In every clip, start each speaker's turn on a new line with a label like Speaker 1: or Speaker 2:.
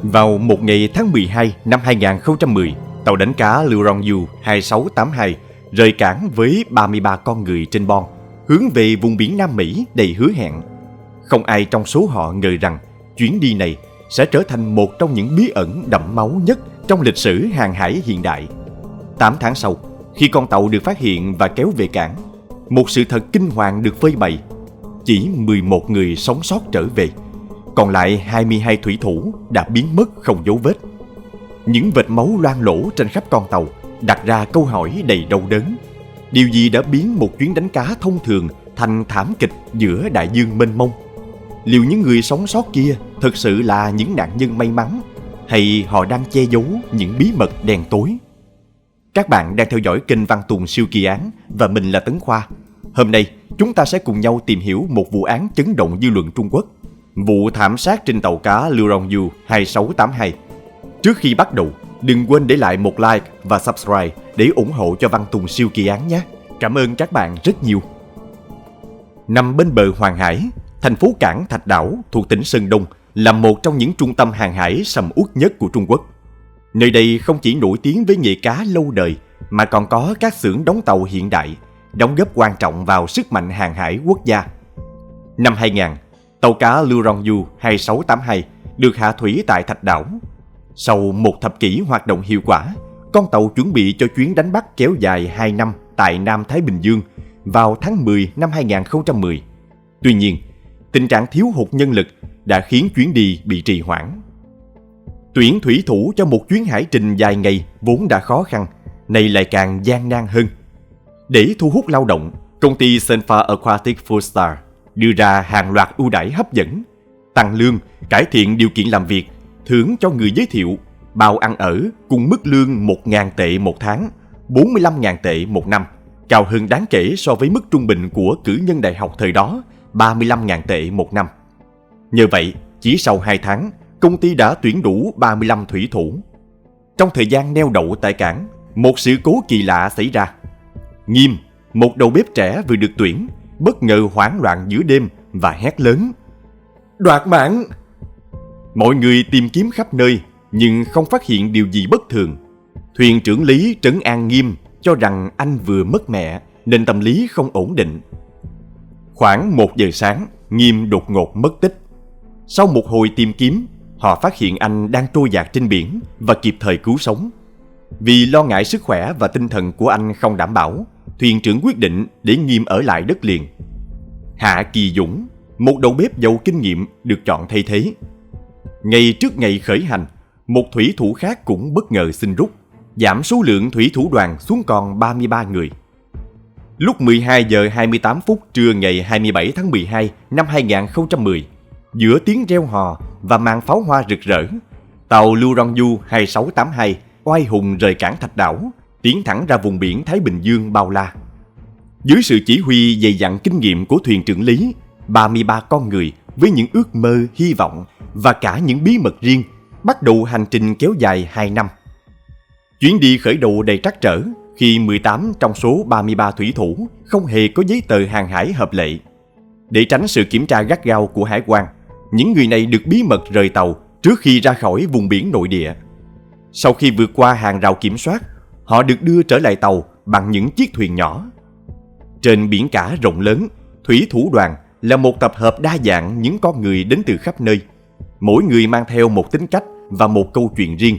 Speaker 1: Vào một ngày tháng 12 năm 2010, tàu đánh cá Lurong-yu 2682 rời cảng với 33 con người trên bon, hướng về vùng biển Nam Mỹ đầy hứa hẹn. Không ai trong số họ ngờ rằng chuyến đi này sẽ trở thành một trong những bí ẩn đẫm máu nhất trong lịch sử hàng hải hiện đại. 8 tháng sau, khi con tàu được phát hiện và kéo về cảng, một sự thật kinh hoàng được phơi bày. Chỉ 11 người sống sót trở về, còn lại 22 thủy thủ đã biến mất không dấu vết. Những vệt máu loang lổ trên khắp con tàu đặt ra câu hỏi đầy đau đớn. Điều gì đã biến một chuyến đánh cá thông thường thành thảm kịch giữa đại dương mênh mông? Liệu những người sống sót kia thực sự là những nạn nhân may mắn, hay họ đang che giấu những bí mật đen tối? Các bạn đang theo dõi kênh Văn Tùng Siêu Kỳ Án và mình là Tấn Khoa. Hôm nay, chúng ta sẽ cùng nhau tìm hiểu một vụ án chấn động dư luận Trung Quốc, vụ thảm sát trên tàu cá Lurong-yu 2682. Trước khi bắt đầu, đừng quên để lại một like và subscribe để ủng hộ cho Văn Tùng Siêu Kỳ Án nhé. Cảm ơn các bạn rất nhiều. Nằm bên bờ Hoàng Hải, thành phố cảng Thạch Đảo thuộc tỉnh Sơn Đông là một trong những trung tâm hàng hải sầm uất nhất của Trung Quốc. Nơi đây không chỉ nổi tiếng với nghề cá lâu đời mà còn có các xưởng đóng tàu hiện đại, đóng góp quan trọng vào sức mạnh hàng hải quốc gia. Năm 2000, tàu cá Lurong-yu 2682 được hạ thủy tại Thạch Đảo. Sau một thập kỷ hoạt động hiệu quả, con tàu chuẩn bị cho chuyến đánh bắt kéo dài 2 năm tại Nam Thái Bình Dương vào tháng 10 năm 2010. Tuy nhiên, tình trạng thiếu hụt nhân lực đã khiến chuyến đi bị trì hoãn. Tuyển thủy thủ cho một chuyến hải trình dài ngày vốn đã khó khăn, nay lại càng gian nan hơn. Để thu hút lao động, công ty Senfa Aquatic Fullstar đưa ra hàng loạt ưu đãi hấp dẫn: tăng lương, cải thiện điều kiện làm việc, thưởng cho người giới thiệu, bao ăn ở cùng mức lương 1.000 tệ một tháng, 45.000 tệ một năm, cao hơn đáng kể so với mức trung bình của cử nhân đại học thời đó, 35.000 tệ một năm. Nhờ vậy, chỉ sau 2 tháng, công ty đã tuyển đủ 35 thủy thủ. Trong thời gian neo đậu tại cảng, một sự cố kỳ lạ xảy ra. Nghiêm, một đầu bếp trẻ vừa được tuyển, bất ngờ hoảng loạn giữa đêm và hét lớn: "Đoạt mạng!" Mọi người tìm kiếm khắp nơi nhưng không phát hiện điều gì bất thường. Thuyền trưởng Lý trấn an Nghiêm cho rằng anh vừa mất mẹ nên tâm lý không ổn định. Khoảng 1 giờ sáng, Nghiêm đột ngột mất tích. Sau một hồi tìm kiếm, họ phát hiện anh đang trôi dạt trên biển và kịp thời cứu sống. Vì lo ngại sức khỏe và tinh thần của anh không đảm bảo, thuyền trưởng quyết định để Nghiêm ở lại đất liền. Hạ Kỳ Dũng, một đầu bếp giàu kinh nghiệm, được chọn thay thế. Ngay trước ngày khởi hành, một thủy thủ khác cũng bất ngờ xin rút, giảm số lượng thủy thủ đoàn xuống còn 33 người. Lúc 12 giờ 28 phút trưa ngày 27 tháng 12 năm 2010, giữa tiếng reo hò và màn pháo hoa rực rỡ, tàu Lurong-yu 2682 oai hùng rời cảng Thạch Đảo, tiến thẳng ra vùng biển Thái Bình Dương bao la. Dưới sự chỉ huy dày dặn kinh nghiệm của thuyền trưởng Lý, 33 con người với những ước mơ, hy vọng và cả những bí mật riêng bắt đầu hành trình kéo dài 2 năm. Chuyến đi khởi đầu đầy trắc trở khi 18 trong số 33 thủy thủ không hề có giấy tờ hàng hải hợp lệ. Để tránh sự kiểm tra gắt gao của hải quan, những người này được bí mật rời tàu trước khi ra khỏi vùng biển nội địa. Sau khi vượt qua hàng rào kiểm soát, họ được đưa trở lại tàu bằng những chiếc thuyền nhỏ. Trên biển cả rộng lớn, thủy thủ đoàn là một tập hợp đa dạng những con người đến từ khắp nơi. Mỗi người mang theo một tính cách và một câu chuyện riêng.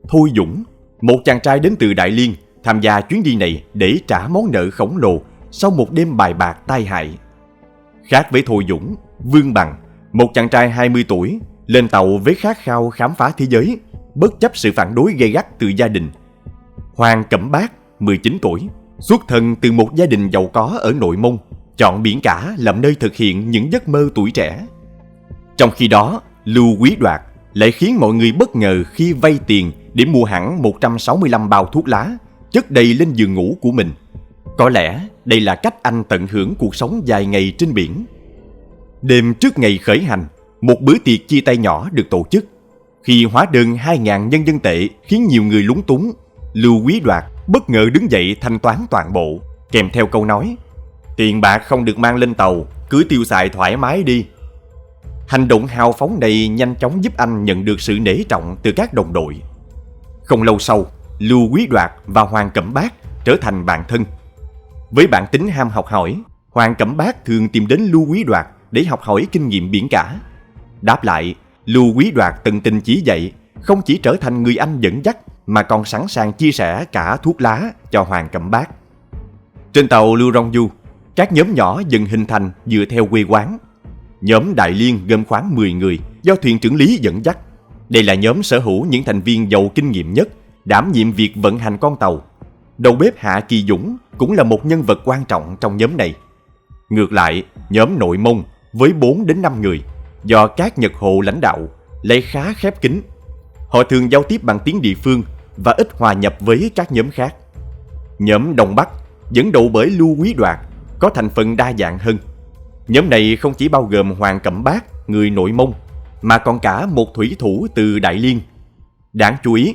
Speaker 1: Thôi Dũng, một chàng trai đến từ Đại Liên, tham gia chuyến đi này để trả món nợ khổng lồ sau một đêm bài bạc tai hại. Khác với Thôi Dũng, Vương Bằng, một chàng trai 20 tuổi, lên tàu với khát khao khám phá thế giới, bất chấp sự phản đối gay gắt từ gia đình. Hoàng Cẩm Bác, 19 tuổi, xuất thân từ một gia đình giàu có ở Nội Mông, chọn biển cả làm nơi thực hiện những giấc mơ tuổi trẻ. Trong khi đó, Lưu Quý Đoạt lại khiến mọi người bất ngờ khi vay tiền để mua hẳn 165 bao thuốc lá, chất đầy lên giường ngủ của mình. Có lẽ đây là cách anh tận hưởng cuộc sống dài ngày trên biển. Đêm trước ngày khởi hành, một bữa tiệc chia tay nhỏ được tổ chức. Khi hóa đơn 2.000 nhân dân tệ khiến nhiều người lúng túng, Lưu Quý Đoạt bất ngờ đứng dậy thanh toán toàn bộ, kèm theo câu nói: "Tiền bạc không được mang lên tàu, cứ tiêu xài thoải mái đi." Hành động hào phóng này nhanh chóng giúp anh nhận được sự nể trọng từ các đồng đội. Không lâu sau, Lưu Quý Đoạt và Hoàng Cẩm Bác trở thành bạn thân. Với bản tính ham học hỏi, Hoàng Cẩm Bác thường tìm đến Lưu Quý Đoạt để học hỏi kinh nghiệm biển cả. Đáp lại, Lưu Quý Đoạt tận tình chỉ dạy, không chỉ trở thành người anh dẫn dắt mà còn sẵn sàng chia sẻ cả thuốc lá cho Hoàng Cẩm Bác. Trên tàu Lưu Rong Du, các nhóm nhỏ dần hình thành dựa theo quê quán. Nhóm Đại Liên gồm khoảng 10 người do thuyền trưởng Lý dẫn dắt. Đây là nhóm sở hữu những thành viên giàu kinh nghiệm nhất, đảm nhiệm việc vận hành con tàu. Đầu bếp Hạ Kỳ Dũng cũng là một nhân vật quan trọng trong nhóm này. Ngược lại, nhóm Nội Mông với 4 đến 5 người, do các Nhật Hộ lãnh đạo, lại khá khép kín. Họ thường giao tiếp bằng tiếng địa phương và ít hòa nhập với các nhóm khác. Nhóm Đông Bắc, dẫn đầu bởi Lưu Quý Đoạt, có thành phần đa dạng hơn. Nhóm này không chỉ bao gồm Hoàng Cẩm Bác, người Nội Mông, mà còn cả một thủy thủ từ Đại Liên. Đáng chú ý,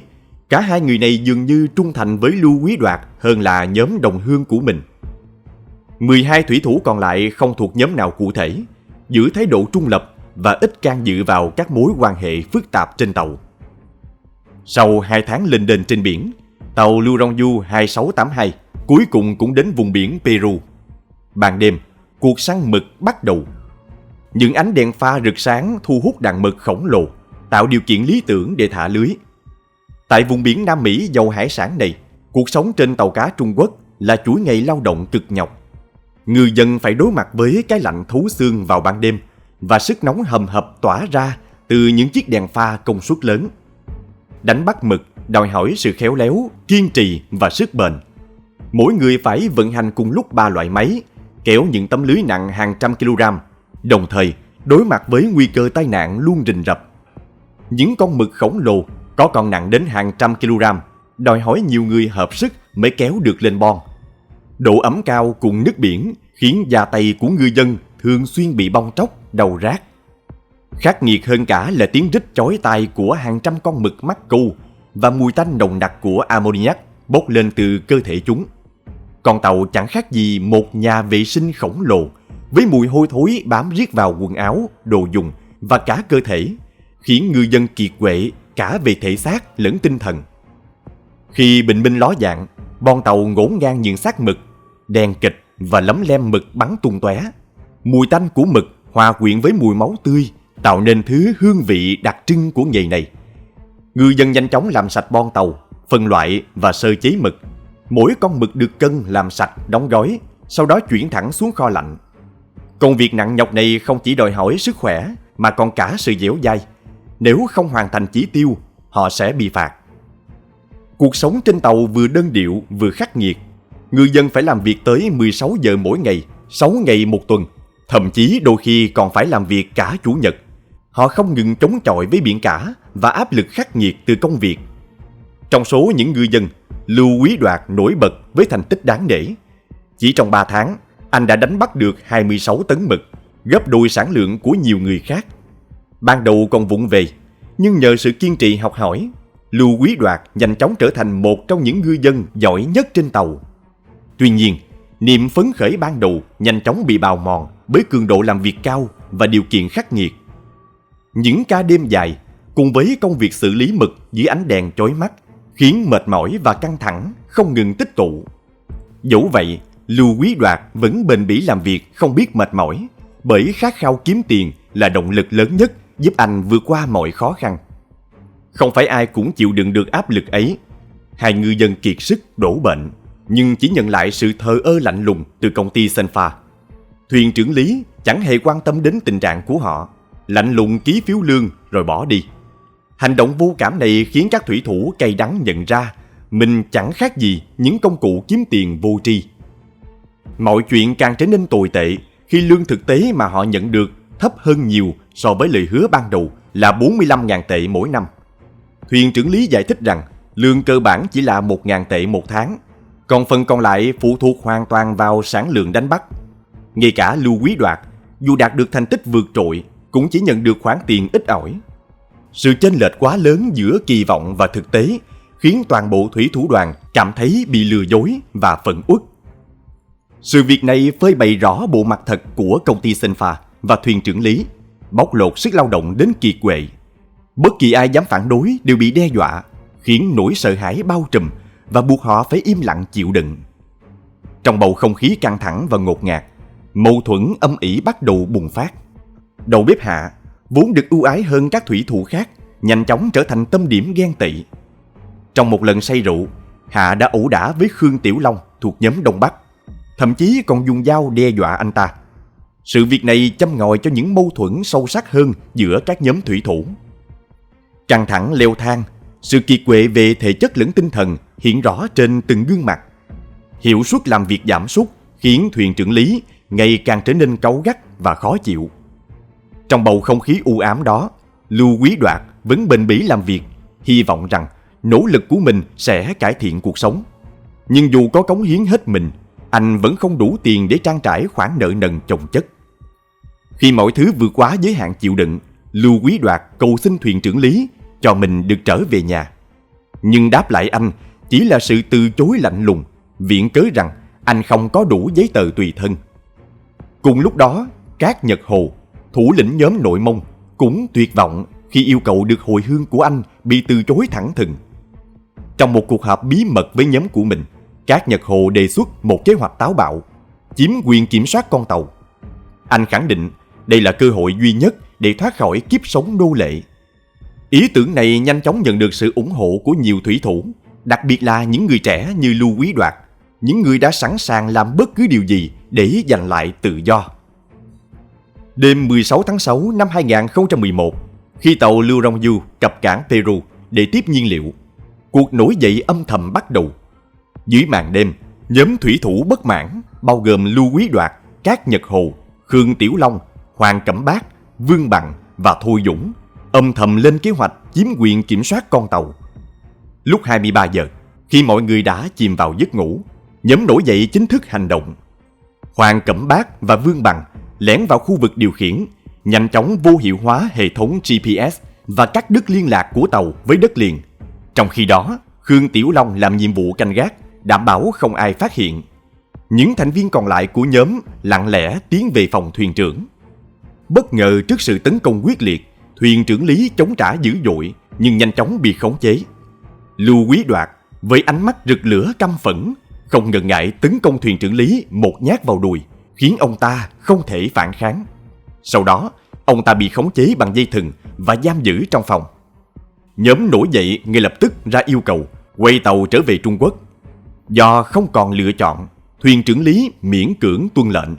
Speaker 1: cả hai người này dường như trung thành với Lưu Quý Đoạt hơn là nhóm đồng hương của mình. 12 thủy thủ còn lại không thuộc nhóm nào cụ thể, giữ thái độ trung lập và ít can dự vào các mối quan hệ phức tạp trên tàu. Sau 2 tháng lênh đênh trên biển, tàu Lưu Rong Du 2682 cuối cùng cũng đến vùng biển Peru. Ban đêm, cuộc săn mực bắt đầu. Những ánh đèn pha rực sáng thu hút đàn mực khổng lồ, tạo điều kiện lý tưởng để thả lưới. Tại vùng biển Nam Mỹ giàu hải sản này, cuộc sống trên tàu cá Trung Quốc là chuỗi ngày lao động cực nhọc. Ngư dân phải đối mặt với cái lạnh thấu xương vào ban đêm và sức nóng hầm hập tỏa ra từ những chiếc đèn pha công suất lớn. Đánh bắt mực đòi hỏi sự khéo léo, kiên trì và sức bền. Mỗi người phải vận hành cùng lúc 3 loại máy, kéo những tấm lưới nặng hàng trăm kg, đồng thời đối mặt với nguy cơ tai nạn luôn rình rập. Những con mực khổng lồ có còn nặng đến hàng trăm kg, đòi hỏi nhiều người hợp sức mới kéo được lên bon. Độ ẩm cao cùng nước biển khiến da tay của ngư dân thường xuyên bị bong tróc, đau rát. Khắc nghiệt hơn cả là tiếng rít chói tai của hàng trăm con mực mắc câu và mùi tanh nồng nặc của ammoniac bốc lên từ cơ thể chúng. Con tàu chẳng khác gì một nhà vệ sinh khổng lồ, với mùi hôi thối bám riết vào quần áo, đồ dùng và cả cơ thể, khiến ngư dân kiệt quệ cả về thể xác lẫn tinh thần. Khi bình minh ló dạng, bon tàu ngổn ngang những xác mực, đen kịch và lấm lem mực bắn tung tóe. Mùi tanh của mực hòa quyện với mùi máu tươi, tạo nên thứ hương vị đặc trưng của nghề này. Ngư dân nhanh chóng làm sạch bon tàu, phân loại và sơ chế mực. Mỗi con mực được cân làm sạch, đóng gói, sau đó chuyển thẳng xuống kho lạnh. Công việc nặng nhọc này không chỉ đòi hỏi sức khỏe mà còn cả sự dẻo dai. Nếu không hoàn thành chỉ tiêu, họ sẽ bị phạt. Cuộc sống trên tàu vừa đơn điệu vừa khắc nghiệt. Ngư dân phải làm việc tới 16 giờ mỗi ngày, 6 ngày một tuần, thậm chí đôi khi còn phải làm việc cả chủ nhật. Họ không ngừng chống chọi với biển cả và áp lực khắc nghiệt từ công việc. Trong số những ngư dân, Lưu Quý Đoạt nổi bật với thành tích đáng nể. Chỉ trong 3 tháng, anh đã đánh bắt được 26 tấn mực, gấp đôi sản lượng của nhiều người khác. Ban đầu còn vụng về, nhưng nhờ sự kiên trì học hỏi, Lưu Quý Đoạt nhanh chóng trở thành một trong những ngư dân giỏi nhất trên tàu. Tuy nhiên, niềm phấn khởi ban đầu nhanh chóng bị bào mòn bởi cường độ làm việc cao và điều kiện khắc nghiệt. Những ca đêm dài cùng với công việc xử lý mực dưới ánh đèn chói mắt khiến mệt mỏi và căng thẳng không ngừng tích tụ. Dẫu vậy, Lưu Quý Đoạt vẫn bền bỉ làm việc không biết mệt mỏi, bởi khát khao kiếm tiền là động lực lớn nhất giúp anh vượt qua mọi khó khăn. Không phải ai cũng chịu đựng được áp lực ấy. Hai ngư dân kiệt sức đổ bệnh, nhưng chỉ nhận lại sự thờ ơ lạnh lùng từ công ty Senfa. Thuyền trưởng Lý chẳng hề quan tâm đến tình trạng của họ, lạnh lùng ký phiếu lương rồi bỏ đi. Hành động vô cảm này khiến các thủy thủ cay đắng nhận ra mình chẳng khác gì những công cụ kiếm tiền vô tri. Mọi chuyện càng trở nên tồi tệ khi lương thực tế mà họ nhận được thấp hơn nhiều so với lời hứa ban đầu là 45.000 tệ mỗi năm. Thuyền trưởng Lý giải thích rằng lương cơ bản chỉ là 1.000 tệ một tháng, còn phần còn lại phụ thuộc hoàn toàn vào sản lượng đánh bắt. Ngay cả Lưu Quý Đoạt, dù đạt được thành tích vượt trội, cũng chỉ nhận được khoản tiền ít ỏi. Sự chênh lệch quá lớn giữa kỳ vọng và thực tế khiến toàn bộ thủy thủ đoàn cảm thấy bị lừa dối và phẫn uất. Sự việc này phơi bày rõ bộ mặt thật của công ty Senfa và thuyền trưởng Lý. bóc lột sức lao động đến kiệt quệ. Bất kỳ ai dám phản đối đều bị đe dọa, khiến nỗi sợ hãi bao trùm và buộc họ phải im lặng chịu đựng. Trong bầu không khí căng thẳng và ngột ngạt, mâu thuẫn âm ỉ bắt đầu bùng phát. Đầu bếp Hạ, vốn được ưu ái hơn các thủy thủ khác, nhanh chóng trở thành tâm điểm ghen tị. Trong một lần say rượu, Hạ đã ẩu đả với Khương Tiểu Long thuộc nhóm Đông Bắc, thậm chí còn dùng dao đe dọa anh ta. Sự việc này châm ngòi cho những mâu thuẫn sâu sắc hơn giữa các nhóm thủy thủ. Căng thẳng leo thang, sự kiệt quệ về thể chất lẫn tinh thần hiện rõ trên từng gương mặt. Hiệu suất làm việc giảm sút khiến thuyền trưởng Lý ngày càng trở nên cáu gắt và khó chịu. Trong bầu không khí u ám đó, Lưu Quý Đoạt vẫn bền bỉ làm việc, hy vọng rằng nỗ lực của mình sẽ cải thiện cuộc sống. Nhưng dù có cống hiến hết mình, anh vẫn không đủ tiền để trang trải khoản nợ nần chồng chất. Khi mọi thứ vượt quá giới hạn chịu đựng, Lưu Quý Đoạt cầu xin thuyền trưởng Lý cho mình được trở về nhà. Nhưng đáp lại anh chỉ là sự từ chối lạnh lùng, viện cớ rằng anh không có đủ giấy tờ tùy thân. Cùng lúc đó, Cát Nhật Hồ, thủ lĩnh nhóm nội Mông, cũng tuyệt vọng khi yêu cầu được hồi hương của anh bị từ chối thẳng thừng. Trong một cuộc họp bí mật với nhóm của mình, Cát Nhật Hồ đề xuất một kế hoạch táo bạo, chiếm quyền kiểm soát con tàu. Anh khẳng định đây là cơ hội duy nhất để thoát khỏi kiếp sống nô lệ. Ý tưởng này nhanh chóng nhận được sự ủng hộ của nhiều thủy thủ, đặc biệt là những người trẻ như Lưu Quý Đoạt, những người đã sẵn sàng làm bất cứ điều gì để giành lại tự do. Đêm 16 tháng 6 năm 2011, khi tàu Lưu Rong Du cập cảng Peru để tiếp nhiên liệu, cuộc nổi dậy âm thầm bắt đầu. Dưới màn đêm, nhóm thủy thủ bất mãn bao gồm Lưu Quý Đoạt, Cát Nhật Hồ, Khương Tiểu Long, Hoàng Cẩm Bác, Vương Bằng và Thôi Dũng âm thầm lên kế hoạch chiếm quyền kiểm soát con tàu. Lúc 23 giờ, khi mọi người đã chìm vào giấc ngủ, nhóm nổi dậy chính thức hành động. Hoàng Cẩm Bác và Vương Bằng lẻn vào khu vực điều khiển, nhanh chóng vô hiệu hóa hệ thống GPS và cắt đứt liên lạc của tàu với đất liền. Trong khi đó, Khương Tiểu Long làm nhiệm vụ canh gác, đảm bảo không ai phát hiện. Những thành viên còn lại của nhóm lặng lẽ tiến về phòng thuyền trưởng. Bất ngờ trước sự tấn công quyết liệt, thuyền trưởng Lý chống trả dữ dội nhưng nhanh chóng bị khống chế. Lưu Quý Đoạt với ánh mắt rực lửa căm phẫn, không ngần ngại tấn công thuyền trưởng Lý một nhát vào đùi, khiến ông ta không thể phản kháng. Sau đó, ông ta bị khống chế bằng dây thừng và giam giữ trong phòng. Nhóm nổi dậy ngay lập tức ra yêu cầu quay tàu trở về Trung Quốc. Do không còn lựa chọn, thuyền trưởng Lý miễn cưỡng tuân lệnh.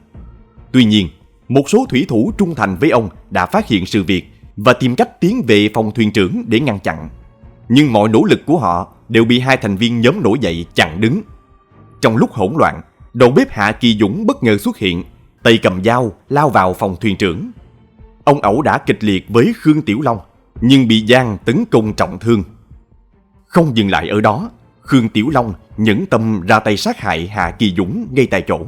Speaker 1: Tuy nhiên, một số thủy thủ trung thành với ông đã phát hiện sự việc và tìm cách tiến về phòng thuyền trưởng để ngăn chặn. Nhưng mọi nỗ lực của họ đều bị hai thành viên nhóm nổi dậy chặn đứng. Trong lúc hỗn loạn, đầu bếp Hạ Kỳ Dũng bất ngờ xuất hiện, tay cầm dao lao vào phòng thuyền trưởng. Ông ẩu đả kịch liệt với Khương Tiểu Long, nhưng bị Giang tấn công trọng thương. Không dừng lại ở đó, Khương Tiểu Long nhẫn tâm ra tay sát hại Hạ Kỳ Dũng ngay tại chỗ.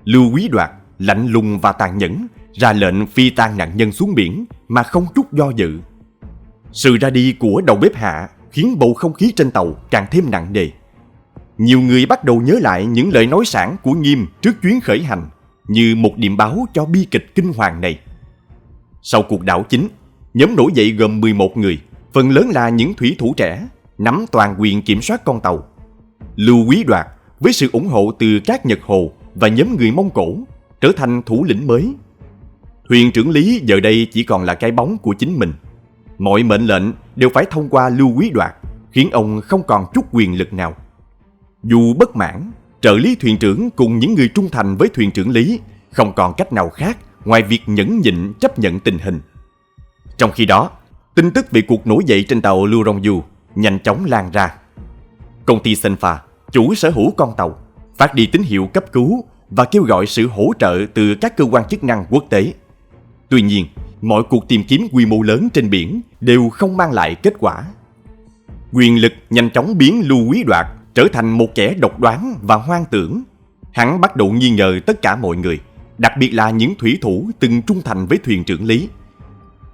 Speaker 1: Lưu Quý Đoạt lạnh lùng và tàn nhẫn ra lệnh phi tang nạn nhân xuống biển mà không chút do dự. Sự ra đi của đầu bếp Hạ khiến bầu không khí trên tàu càng thêm nặng nề. Nhiều người bắt đầu nhớ lại những lời nói sảng của Nghiêm trước chuyến khởi hành như một điểm báo cho bi kịch kinh hoàng này. Sau cuộc đảo chính, nhóm nổi dậy gồm 11 người, phần lớn là những thủy thủ trẻ, nắm toàn quyền kiểm soát con tàu. Lưu Quý Đoạt với sự ủng hộ từ Cát Nhật Hồ và nhóm người Mông Cổ trở thành thủ lĩnh mới. Thuyền trưởng Lý giờ đây chỉ còn là cái bóng của chính mình. Mọi mệnh lệnh đều phải thông qua Lưu Quý Đoạt, khiến ông không còn chút quyền lực nào. Dù bất mãn, trợ lý thuyền trưởng cùng những người trung thành với thuyền trưởng Lý không còn cách nào khác ngoài việc nhẫn nhịn chấp nhận tình hình. Trong khi đó, tin tức về cuộc nổi dậy trên tàu Lưu Rong Du nhanh chóng lan ra. Công ty Senfa, chủ sở hữu con tàu, phát đi tín hiệu cấp cứu và kêu gọi sự hỗ trợ từ các cơ quan chức năng quốc tế. Tuy nhiên, mọi cuộc tìm kiếm quy mô lớn trên biển đều không mang lại kết quả. Quyền lực nhanh chóng biến Lưu Quý Đoạt trở thành một kẻ độc đoán và hoang tưởng. Hắn bắt đầu nghi ngờ tất cả mọi người, đặc biệt là những thủy thủ từng trung thành với thuyền trưởng Lý.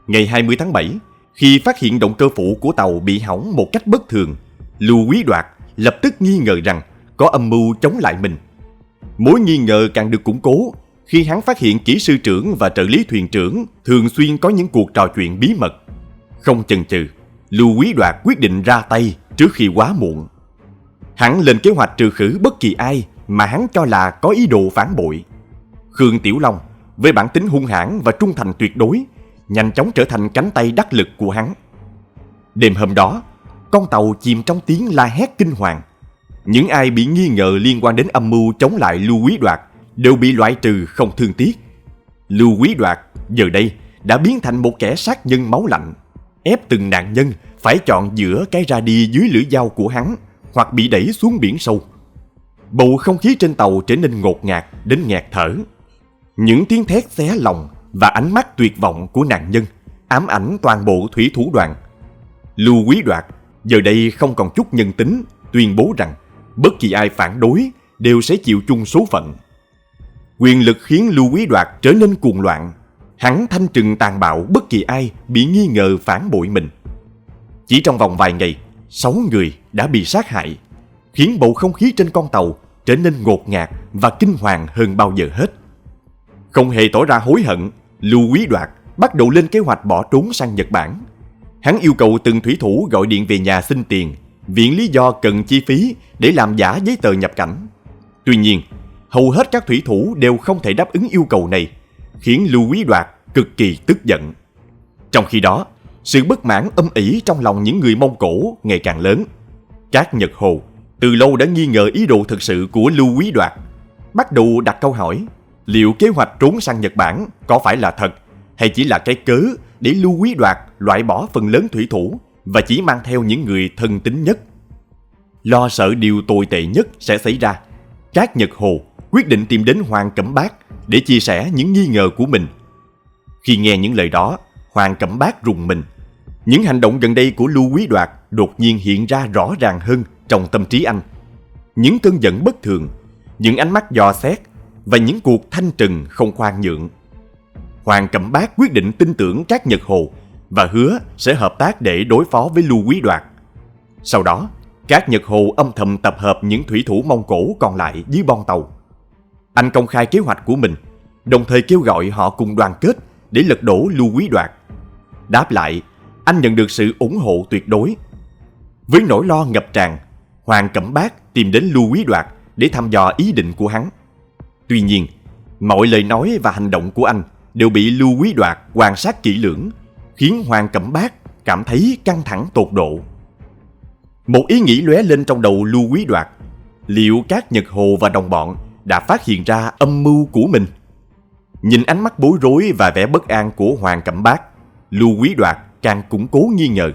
Speaker 1: Ngày 20 tháng 7, khi phát hiện động cơ phụ của tàu bị hỏng một cách bất thường, Lưu Quý Đoạt lập tức nghi ngờ rằng có âm mưu chống lại mình. Mối nghi ngờ càng được củng cố khi hắn phát hiện kỹ sư trưởng và trợ lý thuyền trưởng thường xuyên có những cuộc trò chuyện bí mật. Không chần chừ, Lưu Quý Đoạt quyết định ra tay trước khi quá muộn. Hắn lên kế hoạch trừ khử bất kỳ ai mà hắn cho là có ý đồ phản bội. Khương Tiểu Long, với bản tính hung hãn và trung thành tuyệt đối, nhanh chóng trở thành cánh tay đắc lực của hắn. Đêm hôm đó, con tàu chìm trong tiếng la hét kinh hoàng. Những ai bị nghi ngờ liên quan đến âm mưu chống lại Lưu Quý Đoạt đều bị loại trừ không thương tiếc. Lưu Quý Đoạt giờ đây đã biến thành một kẻ sát nhân máu lạnh, ép từng nạn nhân phải chọn giữa cái ra đi dưới lưỡi dao của hắn hoặc bị đẩy xuống biển sâu. Bầu không khí trên tàu trở nên ngột ngạt đến nghẹt thở. Những tiếng thét xé lòng và ánh mắt tuyệt vọng của nạn nhân ám ảnh toàn bộ thủy thủ đoàn. Lưu Quý Đoạt giờ đây không còn chút nhân tính, tuyên bố rằng bất kỳ ai phản đối đều sẽ chịu chung số phận. Quyền lực khiến Lưu Quý Đoạt trở nên cuồng loạn. Hắn thanh trừng tàn bạo bất kỳ ai bị nghi ngờ phản bội mình. Chỉ trong vòng vài ngày, 6 người đã bị sát hại, khiến bầu không khí trên con tàu trở nên ngột ngạt và kinh hoàng hơn bao giờ hết. Không hề tỏ ra hối hận, Lưu Quý Đoạt bắt đầu lên kế hoạch bỏ trốn sang Nhật Bản. Hắn yêu cầu từng thủy thủ gọi điện về nhà xin tiền, viện lý do cần chi phí để làm giả giấy tờ nhập cảnh. Tuy nhiên, hầu hết các thủy thủ đều không thể đáp ứng yêu cầu này, khiến Lưu Quý Đoạt cực kỳ tức giận. Trong khi đó, sự bất mãn âm ỉ trong lòng những người Mông Cổ ngày càng lớn. Các Nhật Hồ từ lâu đã nghi ngờ ý đồ thực sự của Lưu Quý Đoạt, bắt đầu đặt câu hỏi liệu kế hoạch trốn sang Nhật Bản có phải là thật hay chỉ là cái cớ để Lưu Quý Đoạt loại bỏ phần lớn thủy thủ và chỉ mang theo những người thân tín nhất. Lo sợ điều tồi tệ nhất sẽ xảy ra, các Nhật Hồ quyết định tìm đến Hoàng Cẩm Bác để chia sẻ những nghi ngờ của mình. Khi nghe những lời đó, Hoàng Cẩm Bác rùng mình. Những hành động gần đây của Lưu Quý Đoạt đột nhiên hiện ra rõ ràng hơn trong tâm trí anh. Những cơn giận bất thường, những ánh mắt dò xét và những cuộc thanh trừng không khoan nhượng. Hoàng Cẩm Bác quyết định tin tưởng các Nhật Hồ và hứa sẽ hợp tác để đối phó với Lưu Quý Đoạt. Sau đó, các Nhật Hồ âm thầm tập hợp những thủy thủ Mông Cổ còn lại dưới bon tàu. Anh công khai kế hoạch của mình, đồng thời kêu gọi họ cùng đoàn kết để lật đổ Lưu Quý Đoạt. Đáp lại, anh nhận được sự ủng hộ tuyệt đối. Với nỗi lo ngập tràn, Hoàng Cẩm Bác tìm đến Lưu Quý Đoạt để thăm dò ý định của hắn. Tuy nhiên, mọi lời nói và hành động của anh đều bị Lưu Quý Đoạt quan sát kỹ lưỡng, khiến Hoàng Cẩm Bác cảm thấy căng thẳng tột độ. Một ý nghĩ lóe lên trong đầu Lưu Quý Đoạt: liệu các Nhật Hồ và đồng bọn đã phát hiện ra âm mưu của mình? Nhìn ánh mắt bối rối và vẻ bất an của Hoàng Cẩm Bác, Lưu Quý Đoạt càng củng cố nghi ngờ.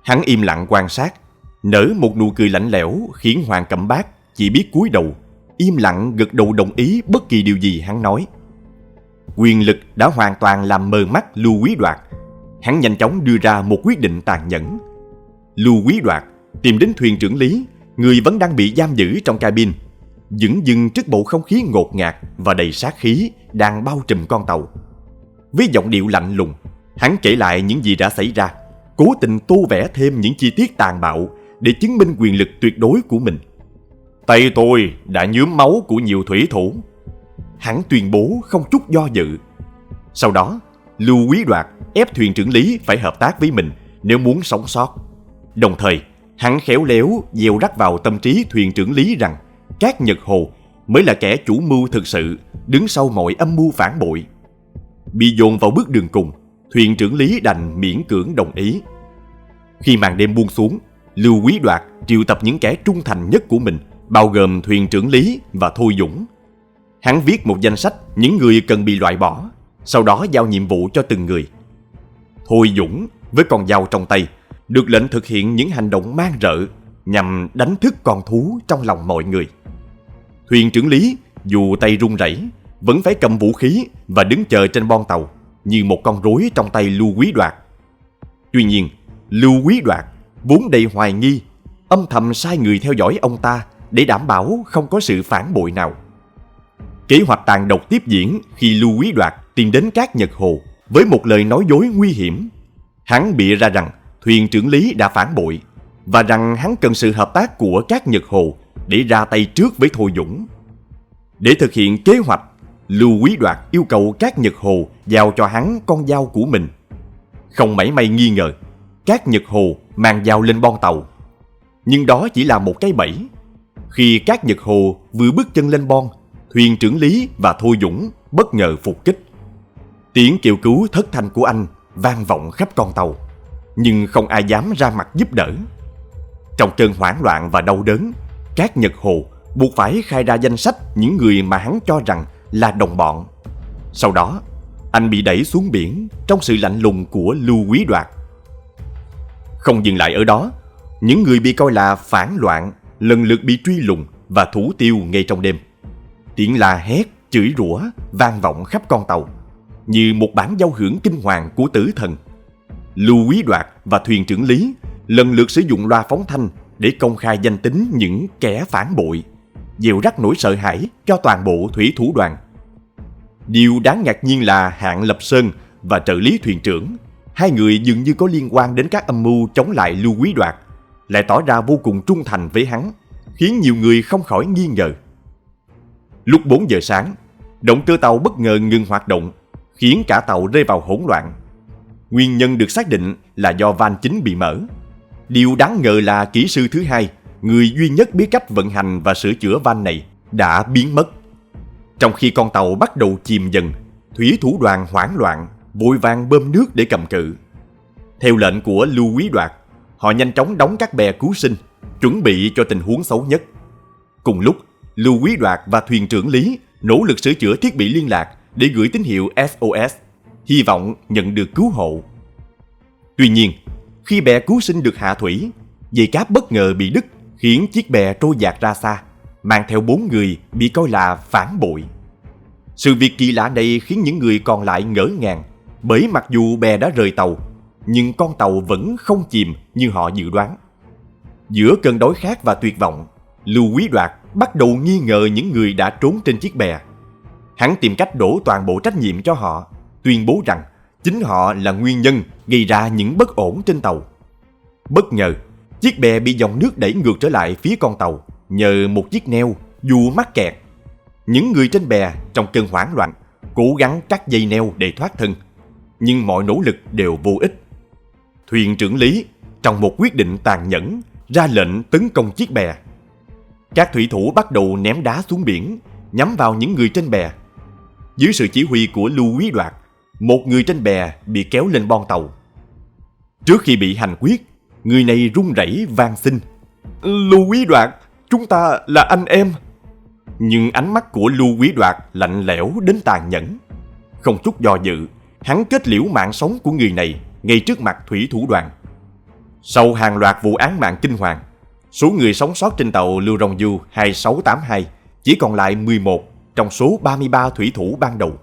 Speaker 1: Hắn im lặng quan sát, nở một nụ cười lạnh lẽo khiến Hoàng Cẩm Bác chỉ biết cúi đầu, im lặng gật đầu đồng ý bất kỳ điều gì hắn nói. Quyền lực đã hoàn toàn làm mờ mắt Lưu Quý Đoạt. Hắn nhanh chóng đưa ra một quyết định tàn nhẫn. Lưu Quý Đoạt tìm đến thuyền trưởng Lý, người vẫn đang bị giam giữ trong cabin, dửng dưng trước bầu không khí ngột ngạt và đầy sát khí đang bao trùm con tàu. Với giọng điệu lạnh lùng, hắn kể lại những gì đã xảy ra, cố tình tô vẽ thêm những chi tiết tàn bạo để chứng minh quyền lực tuyệt đối của mình. Tay tôi đã nhuốm máu của nhiều thủy thủ, hắn tuyên bố không chút do dự. Sau đó, Lưu Quý Đoạt ép thuyền trưởng Lý phải hợp tác với mình nếu muốn sống sót. Đồng thời, hắn khéo léo gieo rắc vào tâm trí thuyền trưởng Lý rằng các Nhật Hồ mới là kẻ chủ mưu thực sự đứng sau mọi âm mưu phản bội. Bị dồn vào bước đường cùng, thuyền trưởng Lý đành miễn cưỡng đồng ý. Khi màn đêm buông xuống, Lưu Quý Đoạt triệu tập những kẻ trung thành nhất của mình, bao gồm thuyền trưởng Lý và Thôi Dũng. Hắn viết một danh sách những người cần bị loại bỏ, sau đó giao nhiệm vụ cho từng người. Thôi Dũng với con dao trong tay được lệnh thực hiện những hành động man rợ nhằm đánh thức con thú trong lòng mọi người. Thuyền trưởng Lý dù tay run rẩy vẫn phải cầm vũ khí và đứng chờ trên bon tàu như một con rối trong tay Lưu Quý Đoạt. Tuy nhiên, Lưu Quý Đoạt vốn đầy hoài nghi, âm thầm sai người theo dõi ông ta để đảm bảo không có sự phản bội nào. Kế hoạch tàn độc tiếp diễn khi Lưu Quý Đoạt tìm đến các Nhật Hồ với một lời nói dối nguy hiểm. Hắn bịa ra rằng thuyền trưởng Lý đã phản bội và rằng hắn cần sự hợp tác của các Nhật Hồ để ra tay trước với Thôi Dũng. Để thực hiện kế hoạch, Lưu Quý Đoạt yêu cầu Cát Nhật Hồ giao cho hắn con dao của mình. Không mảy may nghi ngờ, Cát Nhật Hồ mang dao lên bon tàu. Nhưng đó chỉ là một cái bẫy. Khi Cát Nhật Hồ vừa bước chân lên bon, thuyền trưởng Lý và Thôi Dũng bất ngờ phục kích. Tiếng kêu cứu thất thanh của anh vang vọng khắp con tàu, nhưng không ai dám ra mặt giúp đỡ. Trong cơn hoảng loạn và đau đớn, Cát Nhật Hồ buộc phải khai ra danh sách những người mà hắn cho rằng là đồng bọn. Sau đó, anh bị đẩy xuống biển trong sự lạnh lùng của Lưu Quý Đoạt. Không dừng lại ở đó, những người bị coi là phản loạn lần lượt bị truy lùng và thủ tiêu ngay trong đêm. Tiếng la hét, chửi rủa vang vọng khắp con tàu, như một bản giao hưởng kinh hoàng của tử thần. Lưu Quý Đoạt và thuyền trưởng Lý lần lượt sử dụng loa phóng thanh để công khai danh tính những kẻ phản bội, gieo rắc nỗi sợ hãi cho toàn bộ thủy thủ đoàn. Điều đáng ngạc nhiên là Hạng Lập Sơn và trợ lý thuyền trưởng, hai người dường như có liên quan đến các âm mưu chống lại Lưu Quý Đoạt, lại tỏ ra vô cùng trung thành với hắn, khiến nhiều người không khỏi nghi ngờ. Lúc 4 giờ sáng, động cơ tàu bất ngờ ngừng hoạt động, khiến cả tàu rơi vào hỗn loạn. Nguyên nhân được xác định là do van chính bị mở. Điều đáng ngờ là kỹ sư thứ hai, người duy nhất biết cách vận hành và sửa chữa van này, đã biến mất. Trong khi con tàu bắt đầu chìm dần, thủy thủ đoàn hoảng loạn, vội vàng bơm nước để cầm cự. Theo lệnh của Lưu Quý Đoạt, họ nhanh chóng đóng các bè cứu sinh, chuẩn bị cho tình huống xấu nhất. Cùng lúc, Lưu Quý Đoạt và thuyền trưởng Lý nỗ lực sửa chữa thiết bị liên lạc để gửi tín hiệu SOS, hy vọng nhận được cứu hộ. Tuy nhiên, khi bè cứu sinh được hạ thủy, dây cáp bất ngờ bị đứt, khiến chiếc bè trôi dạt ra xa, mang theo 4 người bị coi là phản bội. Sự việc kỳ lạ này khiến những người còn lại ngỡ ngàng, bởi mặc dù bè đã rời tàu, nhưng con tàu vẫn không chìm như họ dự đoán. Giữa cơn đói khát và tuyệt vọng, Lưu Quý Đoạt bắt đầu nghi ngờ những người đã trốn trên chiếc bè. Hắn tìm cách đổ toàn bộ trách nhiệm cho họ, tuyên bố rằng chính họ là nguyên nhân gây ra những bất ổn trên tàu. Bất ngờ, chiếc bè bị dòng nước đẩy ngược trở lại phía con tàu nhờ một chiếc neo dù mắc kẹt. Những người trên bè trong cơn hoảng loạn cố gắng cắt dây neo để thoát thân, nhưng mọi nỗ lực đều vô ích. Thuyền trưởng Lý, trong một quyết định tàn nhẫn, ra lệnh tấn công chiếc bè. Các thủy thủ bắt đầu ném đá xuống biển, nhắm vào những người trên bè. Dưới sự chỉ huy của Lưu Quý Đoạt, một người trên bè bị kéo lên bon tàu. Trước khi bị hành quyết, người này run rẩy van xin: "Lưu Quý Đoạt, chúng ta là anh em." Nhưng ánh mắt của Lưu Quý Đoạt lạnh lẽo đến tàn nhẫn. Không chút do dự, hắn kết liễu mạng sống của người này ngay trước mặt thủy thủ đoàn. Sau hàng loạt vụ án mạng kinh hoàng, số người sống sót trên tàu Lưu Rong Du 2682 chỉ còn lại 11 trong số 33 thủy thủ ban đầu.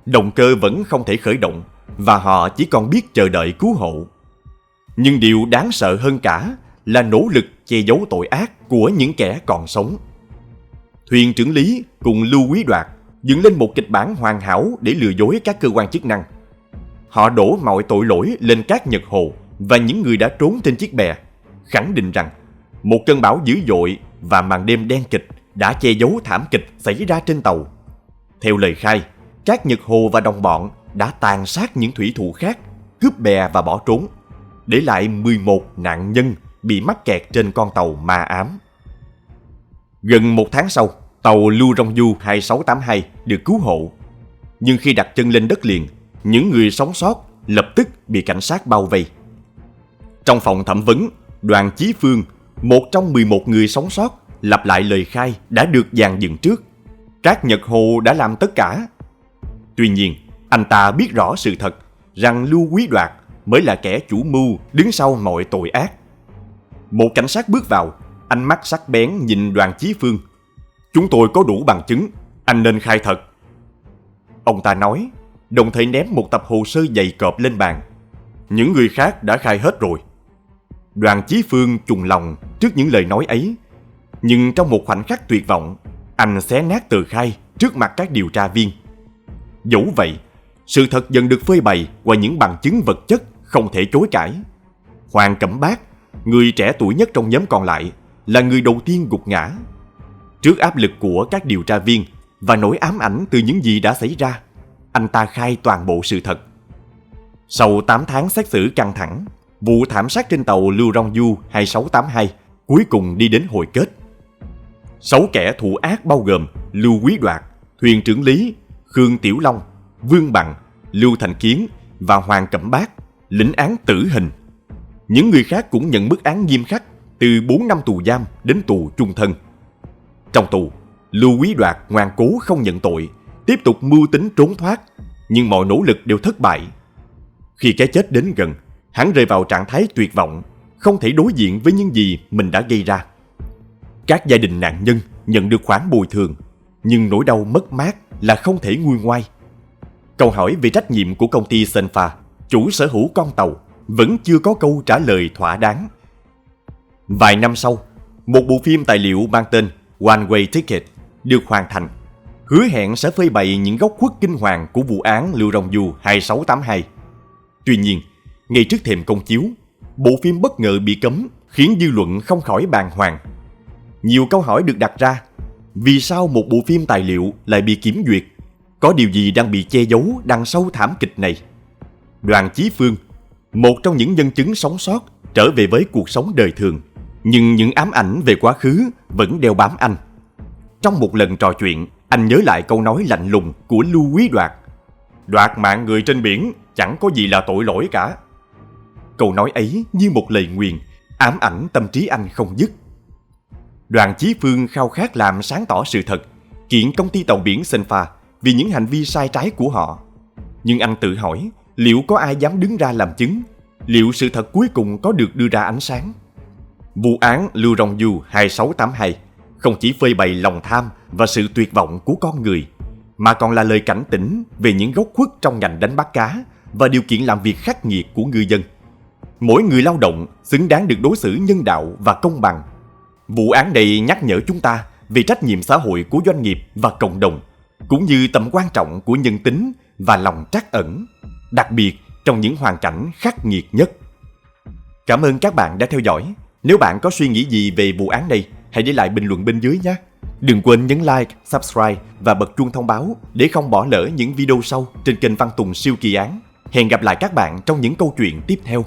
Speaker 1: Động cơ vẫn không thể khởi động và họ chỉ còn biết chờ đợi cứu hộ. Nhưng điều đáng sợ hơn cả là nỗ lực che giấu tội ác của những kẻ còn sống. Thuyền trưởng Lý cùng Lưu Quý Đoạt dựng lên một kịch bản hoàn hảo để lừa dối các cơ quan chức năng. Họ đổ mọi tội lỗi lên Cát Nhật Hồ và những người đã trốn trên chiếc bè, khẳng định rằng một cơn bão dữ dội và màn đêm đen kịch đã che giấu thảm kịch xảy ra trên tàu. Theo lời khai, Cát Nhật Hồ và đồng bọn đã tàn sát những thủy thủ khác, cướp bè và bỏ trốn, để lại 11 nạn nhân bị mắc kẹt trên con tàu ma ám. Gần 1 tháng sau, tàu Lưu Rong Du 2682 được cứu hộ. Nhưng khi đặt chân lên đất liền, những người sống sót lập tức bị cảnh sát bao vây. Trong phòng thẩm vấn, Đoàn Chí Phương, một trong 11 người sống sót, lặp lại lời khai đã được dàn dựng trước. Cát Nhật Hồ đã làm tất cả. Tuy nhiên, anh ta biết rõ sự thật rằng Lưu Quý Đoạt mới là kẻ chủ mưu đứng sau mọi tội ác. Một cảnh sát bước vào, ánh mắt sắc bén nhìn Đoàn Chí Phương. "Chúng tôi có đủ bằng chứng, anh nên khai thật." Ông ta nói, đồng thời ném một tập hồ sơ dày cộp lên bàn. "Những người khác đã khai hết rồi." Đoàn Chí Phương trùng lòng trước những lời nói ấy. Nhưng trong một khoảnh khắc tuyệt vọng, anh xé nát tờ khai trước mặt các điều tra viên. Dẫu vậy, sự thật dần được phơi bày qua những bằng chứng vật chất không thể chối cãi. Hoàng Cẩm Bác, người trẻ tuổi nhất trong nhóm còn lại, là người đầu tiên gục ngã. Trước áp lực của các điều tra viên, và nỗi ám ảnh từ những gì đã xảy ra, anh ta khai toàn bộ sự thật. Sau 8 tháng xét xử căng thẳng, vụ thảm sát trên tàu Lưu Rong Du 2682 cuối cùng đi đến hồi kết. 6 kẻ thủ ác bao gồm Lưu Quý Đoạt, thuyền trưởng Lý, Khương Tiểu Long, Vương Bằng, Lưu Thành Kiến và Hoàng Cẩm Bác lĩnh án tử hình. Những người khác cũng nhận mức án nghiêm khắc từ 4 năm tù giam đến tù chung thân. Trong tù, Lưu Quý Đoạt ngoan cố không nhận tội, tiếp tục mưu tính trốn thoát, nhưng mọi nỗ lực đều thất bại. Khi cái chết đến gần, hắn rơi vào trạng thái tuyệt vọng, không thể đối diện với những gì mình đã gây ra. Các gia đình nạn nhân nhận được khoản bồi thường, nhưng nỗi đau mất mát là không thể nguôi ngoai. Câu hỏi về trách nhiệm của công ty Senfa, chủ sở hữu con tàu, vẫn chưa có câu trả lời thỏa đáng. Vài năm sau, một bộ phim tài liệu mang tên One Way Ticket được hoàn thành, hứa hẹn sẽ phơi bày những góc khuất kinh hoàng của vụ án Lưu Rong Du 2682. Tuy nhiên, ngay trước thềm công chiếu, bộ phim bất ngờ bị cấm, khiến dư luận không khỏi bàng hoàng. Nhiều câu hỏi được đặt ra: vì sao một bộ phim tài liệu lại bị kiểm duyệt? Có điều gì đang bị che giấu đằng sau thảm kịch này? Đoàn Chí Phương, một trong những nhân chứng sống sót, trở về với cuộc sống đời thường, nhưng những ám ảnh về quá khứ vẫn đeo bám anh. Trong một lần trò chuyện, anh nhớ lại câu nói lạnh lùng của Lưu Quý Đoạt: đoạt mạng người trên biển chẳng có gì là tội lỗi cả. Câu nói ấy như một lời nguyền, ám ảnh tâm trí anh không dứt. Đoàn Chí Phương khao khát làm sáng tỏ sự thật, kiện công ty tàu biển Senfa vì những hành vi sai trái của họ. Nhưng anh tự hỏi, liệu có ai dám đứng ra làm chứng? Liệu sự thật cuối cùng có được đưa ra ánh sáng? Vụ án Lưu Rong Du 2682 không chỉ phơi bày lòng tham và sự tuyệt vọng của con người, mà còn là lời cảnh tỉnh về những góc khuất trong ngành đánh bắt cá và điều kiện làm việc khắc nghiệt của ngư dân. Mỗi người lao động xứng đáng được đối xử nhân đạo và công bằng. Vụ án này nhắc nhở chúng ta về trách nhiệm xã hội của doanh nghiệp và cộng đồng, cũng như tầm quan trọng của nhân tính và lòng trắc ẩn, đặc biệt trong những hoàn cảnh khắc nghiệt nhất. Cảm ơn các bạn đã theo dõi. Nếu bạn có suy nghĩ gì về vụ án này, hãy để lại bình luận bên dưới nhé. Đừng quên nhấn like, subscribe và bật chuông thông báo để không bỏ lỡ những video sau trên kênh Văn Tùng Siêu Kỳ Án. Hẹn gặp lại các bạn trong những câu chuyện tiếp theo.